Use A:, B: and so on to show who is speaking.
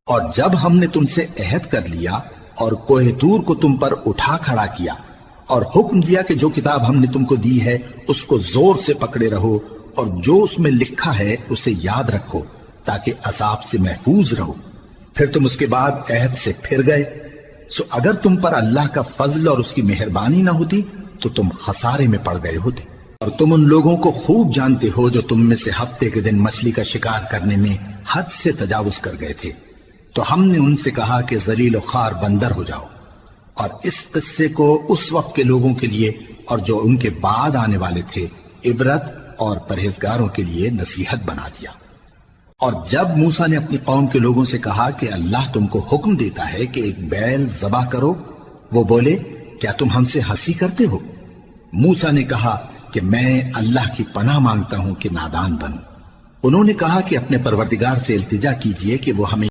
A: اور جب ہم نے تم سے عہد کر لیا اور کوہ طور کو تم پر اٹھا کھڑا کیا اور حکم دیا کہ جو کتاب ہم نے تم کو دی ہے اس کو زور سے پکڑے رہو اور جو اس میں لکھا ہے اسے یاد رکھو تاکہ عذاب سے محفوظ رہو، پھر تم اس کے بعد عہد سے پھر گئے، سو اگر تم پر اللہ کا فضل اور اس کی مہربانی نہ ہوتی تو تم خسارے میں پڑ گئے ہوتے۔ اور تم ان لوگوں کو خوب جانتے ہو جو تم میں سے ہفتے کے دن مچھلی کا شکار کرنے میں حد سے تجاوز کر گئے تھے، تو ہم نے ان سے کہا کہ ذلیل و خوار بندر ہو جاؤ، اور اس قصے کو اس وقت کے لوگوں کے لیے اور جو ان کے بعد آنے والے تھے عبرت اور پرہیزگاروں کے لیے نصیحت بنا دیا۔ اور جب موسیٰ نے اپنی قوم کے لوگوں سے کہا کہ اللہ تم کو حکم دیتا ہے کہ ایک بیل ذبح کرو، وہ بولے کیا تم ہم سے ہنسی کرتے ہو؟ موسیٰ نے کہا کہ میں اللہ کی پناہ مانگتا ہوں کہ نادان بنوں۔ انہوں نے کہا کہ اپنے پروردگار سے التجا کیجئے کہ وہ ہمیں